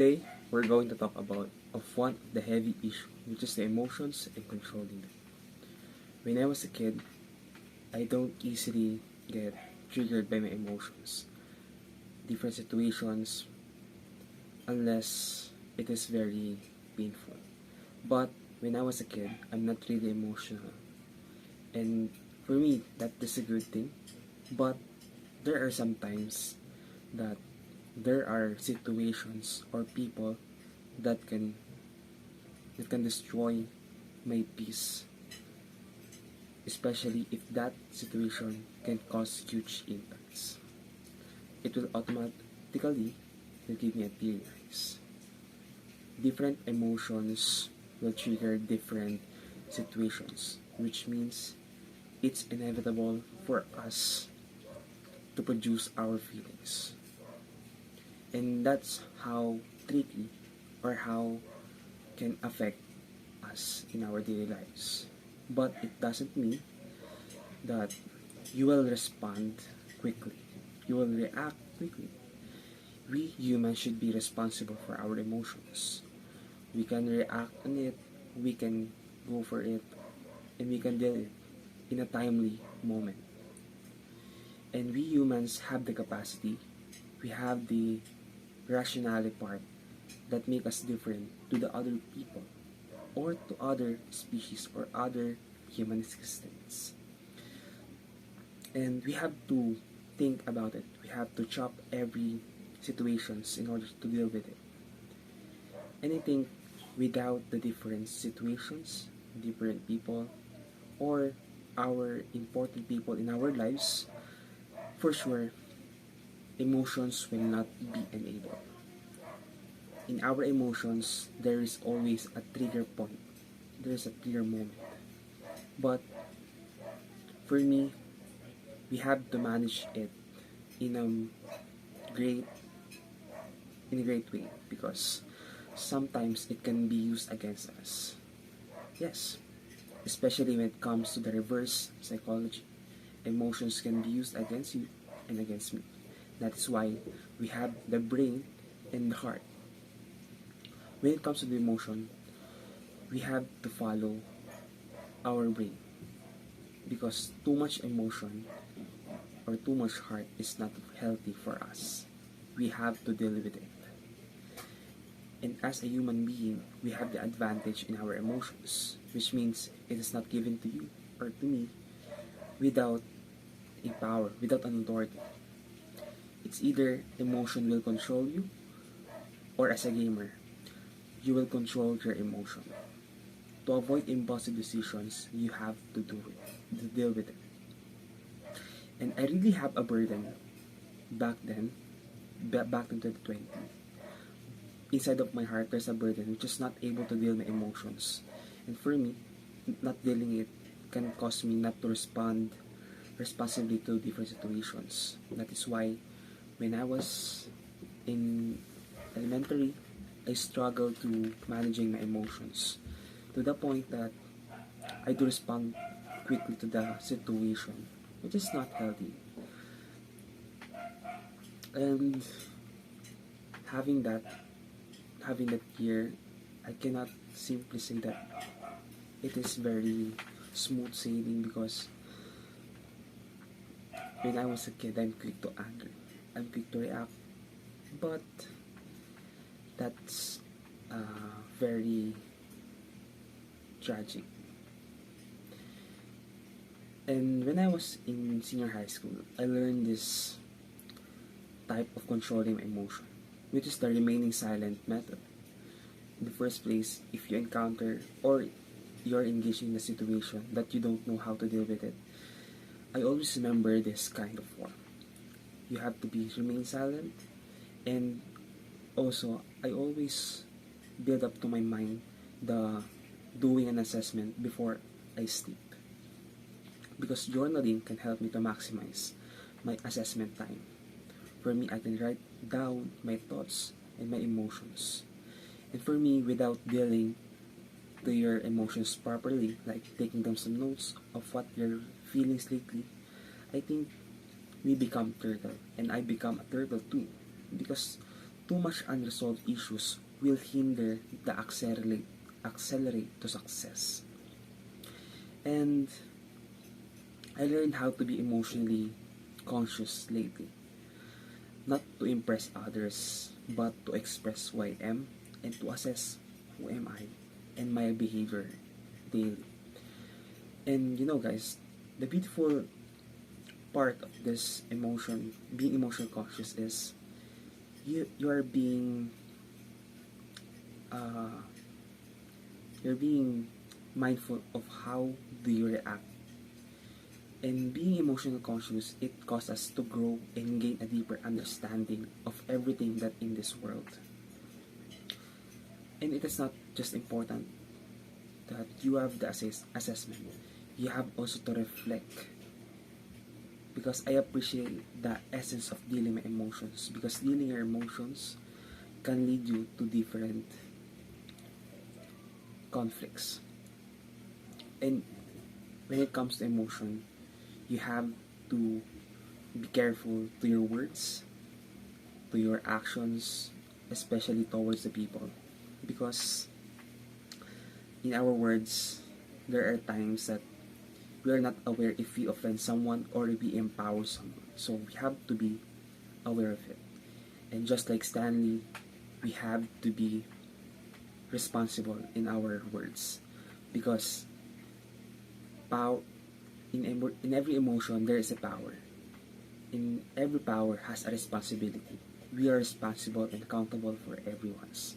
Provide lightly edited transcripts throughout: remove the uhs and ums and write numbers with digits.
Today, we're going to talk about one of the heavy issue, which is the emotions and controlling them. When I was a kid, I don't easily get triggered by my emotions, different situations, unless it is very painful. But when I was a kid, I'm not really emotional. And for me, that is a good thing. But there are some times that there are situations or people that can destroy my peace, especially if that situation can cause huge impacts. It will automatically give me a teary eyes. Different emotions will trigger different situations, which means it's inevitable for us to produce our feelings. And that's how tricky or how can affect us in our daily lives. But it doesn't mean that you will respond quickly. You will react quickly. We humans should be responsible for our emotions. We can react on it, we can go for it, and we can deal it in a timely moment. And we humans have the capacity, we have the rationality part that make us different to the other people or to other species or other human existence. And we have to think about it. We have to chop every situations in order to deal with it. And I think without the different situations, different people, or our important people in our lives, for sure, emotions will not be enabled. In our emotions, there is always a trigger point. There is a trigger moment. But for me, we have to manage it in a great way because sometimes it can be used against us. Yes, especially when it comes to the reverse psychology. Emotions can be used against you and against me. That is why we have the brain and the heart. When it comes to the emotion, we have to follow our brain because too much emotion or too much heart is not healthy for us. We have to deal with it. And as a human being, we have the advantage in our emotions, which means it is not given to you or to me without a power, without an authority. It's either emotion will control you, or as a gamer, you will control your emotion. To avoid impulsive decisions, you have to do it, to deal with it. And I really have a burden back then, back in 2020. Inside of my heart, there's a burden which is not able to deal my emotions. And for me, not dealing it can cause me not to respond responsibly to different situations. That is why when I was in elementary, I struggled to managing my emotions to the point that I do respond quickly to the situation, which is not healthy. And having that year, I cannot simply say that it is very smooth sailing because when I was a kid, I'm quick to anger, I'm quick to react, but that's very tragic. And when I was in senior high school, I learned this type of controlling my emotion, which is the remaining silent method. In the first place, if you encounter or you're engaged in a situation that you don't know how to deal with it, I always remember this kind of form. You have to remain silent, and also I always build up to my mind the doing an assessment before I sleep. Because journaling can help me to maximize my assessment time. For me, I can write down my thoughts and my emotions. And for me, without dealing to your emotions properly, like taking down some notes of what you're feeling lately, I think we become turtle, and I become a turtle too. Because too much unresolved issues will hinder the accelerate to success. And I learned how to be emotionally conscious lately. Not to impress others, but to express who I am and to assess who am I and my behavior daily. And you know guys, the beautiful part of this emotion, being emotional conscious, is you are being uh, you're being mindful of how do you react. And being emotional conscious, it causes us to grow and gain a deeper understanding of everything that in this world. And it is not just important that you have the assessment, you have also to reflect, because I appreciate the essence of dealing my emotions, because dealing your emotions can lead you to different conflicts. And when it comes to emotion, you have to be careful to your words, to your actions, especially towards the people, because in our words there are times that we are not aware if we offend someone or if we empower someone. So we have to be aware of it. And just like Stanley, we have to be responsible in our words, because power in every emotion there is a power. In every power has a responsibility. We are responsible and accountable for everyone's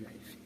life.